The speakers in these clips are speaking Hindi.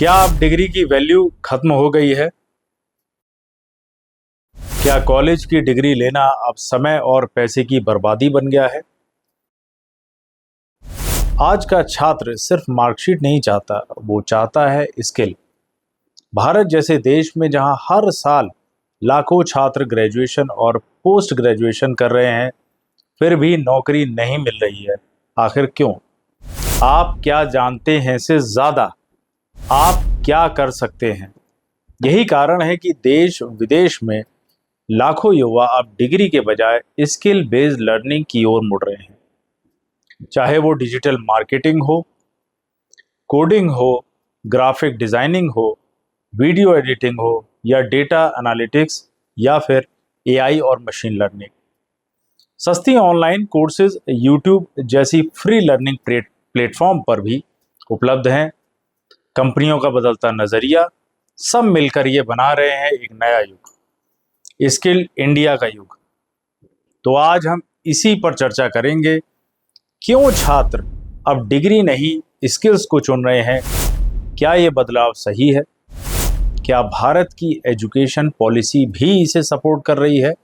क्या अब डिग्री की वैल्यू खत्म हो गई है? क्या कॉलेज की डिग्री लेना अब समय और पैसे की बर्बादी बन गया है? आज का छात्र सिर्फ मार्कशीट नहीं चाहता, वो चाहता है स्किल। भारत जैसे देश में जहां हर साल लाखों छात्र ग्रेजुएशन और पोस्ट ग्रेजुएशन कर रहे हैं, फिर भी नौकरी नहीं मिल रही है। आखिर क्यों? आप क्या जानते हैं से ज्यादा आप क्या कर सकते हैं? यही कारण है कि देश विदेश में लाखों युवा अब डिग्री के बजाय स्किल बेस्ड लर्निंग की ओर मुड़ रहे हैं। चाहे वो डिजिटल मार्केटिंग हो, कोडिंग हो, ग्राफिक डिजाइनिंग हो, वीडियो एडिटिंग हो, या डेटा एनालिटिक्स, या फिर एआई और मशीन लर्निंग। सस्ती ऑनलाइन कोर्सेज यूट्यूब जैसी फ्री लर्निंग प्लेटफॉर्म पर भी उपलब्ध हैं। कंपनियों का बदलता नजरिया, सब मिलकर ये बना रहे हैं एक नया युग, स्किल इंडिया का युग। तो आज हम इसी पर चर्चा करेंगे। क्यों छात्र अब डिग्री नहीं स्किल्स को चुन रहे हैं? क्या ये बदलाव सही है? क्या भारत की एजुकेशन पॉलिसी भी इसे सपोर्ट कर रही है?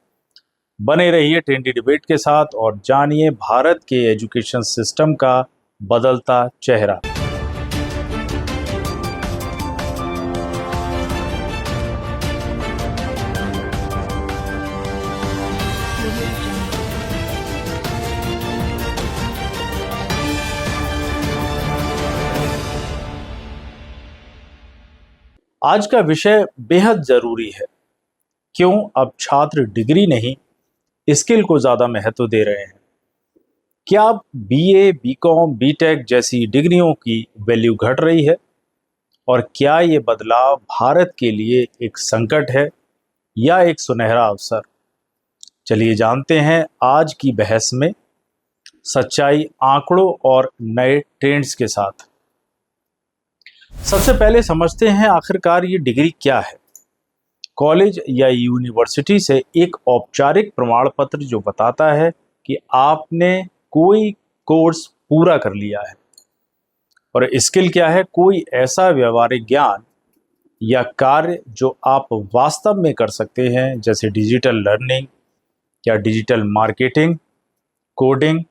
बने रहिए ट्रेंडी डिबेट के साथ और जानिए भारत के एजुकेशन सिस्टम का बदलता चेहरा। आज का विषय बेहद जरूरी है। क्यों अब छात्र डिग्री नहीं स्किल को ज्यादा महत्व दे रहे हैं? क्या अब बीए, बीकॉम, बीटेक जैसी डिग्रियों की वैल्यू घट रही है? और क्या ये बदलाव भारत के लिए एक संकट है या एक सुनहरा अवसर? चलिए जानते हैं आज की बहस में, सच्चाई आंकड़ों और नए ट्रेंड्स के साथ। सबसे पहले समझते हैं आखिरकार ये डिग्री क्या है। कॉलेज या यूनिवर्सिटी से एक औपचारिक प्रमाण पत्र जो बताता है कि आपने कोई कोर्स पूरा कर लिया है। और स्किल क्या है? कोई ऐसा व्यवहारिक ज्ञान या कार्य जो आप वास्तव में कर सकते हैं, जैसे डिजिटल लर्निंग या digital marketing, coding,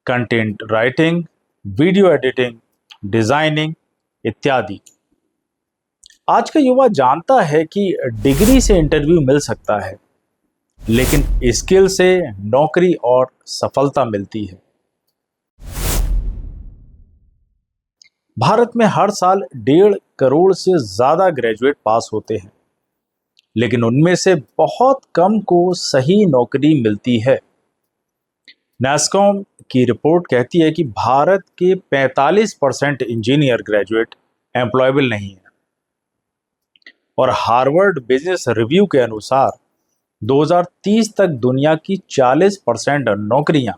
content writing, video editing, designing इत्यादि। आज का युवा जानता है कि डिग्री से इंटरव्यू मिल सकता है, लेकिन स्किल से नौकरी और सफलता मिलती है। भारत में हर साल 1.5 करोड़ से ज्यादा ग्रेजुएट पास होते हैं, लेकिन उनमें से बहुत कम को सही नौकरी मिलती है। नैस्कॉम की रिपोर्ट कहती है कि भारत के 45% इंजीनियर ग्रेजुएट एम्प्लॉयबल नहीं है। और हार्वर्ड बिजनेस रिव्यू के अनुसार 2030 तक दुनिया की 40% नौकरियां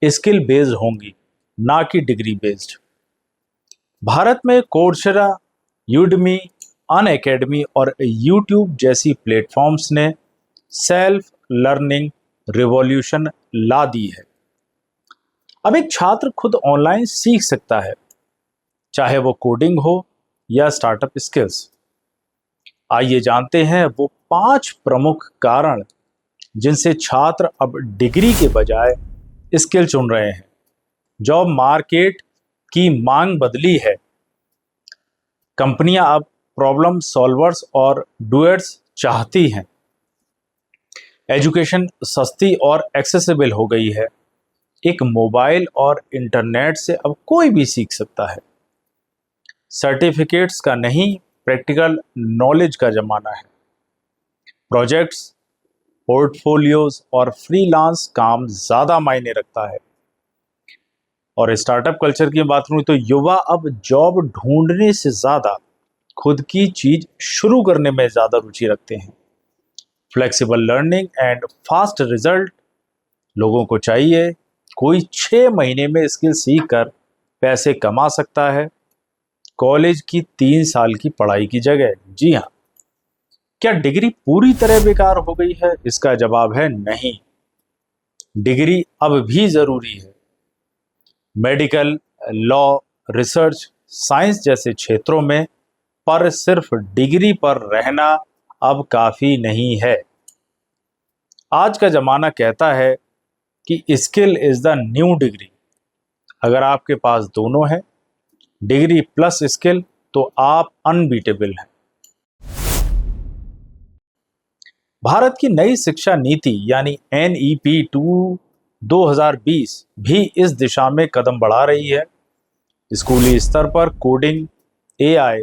स्किल बेस्ड होंगी, ना कि डिग्री बेस्ड। भारत में कोर्सेरा, यूडमी, अनअकैडमी और यूट्यूब जैसी प्लेटफॉर्म्स ने सेल्फ लर्निंग रिवॉल्यूशन ला दी है। अब एक छात्र खुद ऑनलाइन सीख सकता है, चाहे वो कोडिंग हो या स्टार्टअप स्किल्स। आइए जानते हैं वो 5 प्रमुख कारण जिनसे छात्र अब डिग्री के बजाय स्किल चुन रहे हैं। जॉब मार्केट की मांग बदली है। कंपनियां अब प्रॉब्लम सॉल्वर्स और डूअर्स चाहती हैं। एजुकेशन सस्ती और एक्सेसिबल हो गई है। एक मोबाइल और इंटरनेट से अब कोई भी सीख सकता है। सर्टिफिकेट्स का नहीं, प्रैक्टिकल नॉलेज का जमाना है। प्रोजेक्ट्स, पोर्टफोलियोज और फ्रीलांस काम ज्यादा मायने रखता है। और स्टार्टअप कल्चर की बात करूं तो युवा अब जॉब ढूंढने से ज्यादा खुद की चीज शुरू करने में ज्यादा रुचि रखते हैं। Flexible learning and fast result लोगों को चाहिए। कोई 6 महीने में स्किल सीख कर पैसे कमा सकता है, कॉलेज की 3 साल की पढ़ाई की जगह। जी हाँ। क्या डिग्री पूरी तरह बेकार हो गई है? इसका जवाब है नहीं। डिग्री अब भी जरूरी है। मेडिकल, लॉ, रिसर्च, साइंस जैसे क्षेत्रों में पर सिर्फ डिग्री पर रहना अब काफ़ी नहीं है। आज का ज़माना कहता है कि skill is the new degree. अगर आपके पास दोनों है, डिग्री प्लस स्किल, तो आप अनबीटेबल हैं। भारत की नई शिक्षा नीति यानी NEP 2020 भी इस दिशा में कदम बढ़ा रही है। स्कूली स्तर पर coding, AI,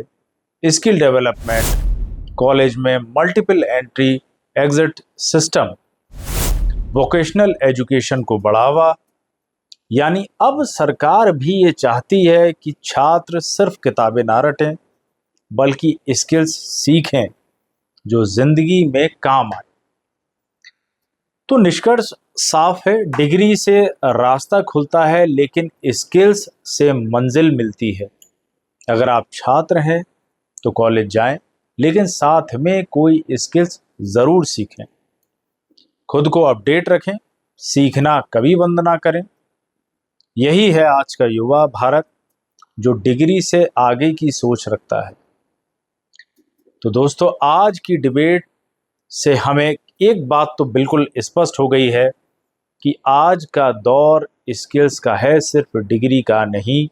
skill development, college में multiple entry exit system, vocational education को बढ़ावा। यानी अब सरकार भी ये चाहती है कि छात्र सिर्फ किताबें ना रटें, बल्कि स्किल्स सीखें जो जिंदगी में काम आए। तो निष्कर्ष साफ है, डिग्री से रास्ता खुलता है, लेकिन स्किल्स से मंजिल मिलती है। अगर आप छात्र हैं तो कॉलेज जाएं, लेकिन साथ में कोई स्किल्स ज़रूर सीखें। खुद को अपडेट रखें, सीखना कभी बंद ना करें। यही है आज का युवा भारत, जो डिग्री से आगे की सोच रखता है। तो दोस्तों, आज की डिबेट से हमें एक बात तो बिल्कुल स्पष्ट हो गई है कि आज का दौर स्किल्स का है, सिर्फ डिग्री का नहीं।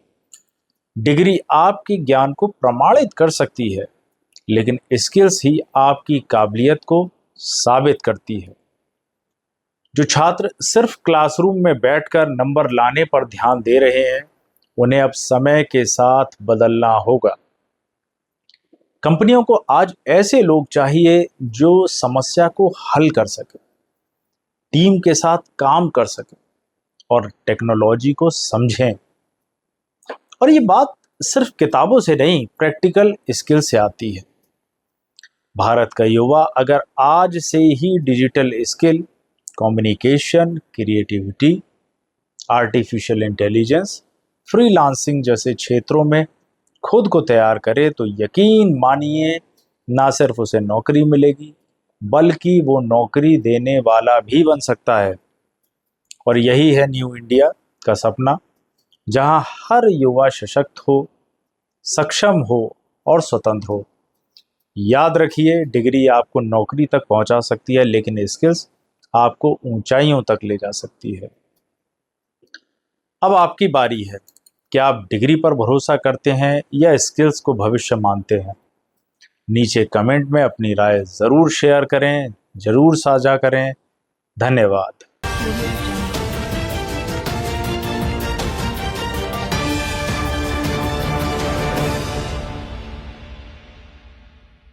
डिग्री आपकी ज्ञान को प्रमाणित कर सकती है, लेकिन स्किल्स ही आपकी काबिलियत को साबित करती है। जो छात्र सिर्फ क्लासरूम में बैठकर नंबर लाने पर ध्यान दे रहे हैं, उन्हें अब समय के साथ बदलना होगा। कंपनियों को आज ऐसे लोग चाहिए जो समस्या को हल कर सके, टीम के साथ काम कर सके और टेक्नोलॉजी को समझें। और ये बात सिर्फ किताबों से नहीं, प्रैक्टिकल स्किल से आती है। भारत का युवा अगर आज से ही digital skill, communication, creativity, artificial intelligence, freelancing जैसे क्षेत्रों में खुद को तैयार करे, तो यकीन मानिए, ना सिर्फ उसे नौकरी मिलेगी, बल्कि वो नौकरी देने वाला भी बन सकता है। और यही है न्यू इंडिया का सपना, जहां हर युवा सशक्त हो, सक्षम हो और स्वतंत्र हो। याद रखिए, डिग्री आपको नौकरी तक पहुंचा सकती है, लेकिन स्किल्स आपको ऊंचाइयों तक ले जा सकती है। अब आपकी बारी है। क्या आप डिग्री पर भरोसा करते हैं या स्किल्स को भविष्य मानते हैं? नीचे कमेंट में अपनी राय ज़रूर शेयर करें, ज़रूर साझा करें। धन्यवाद।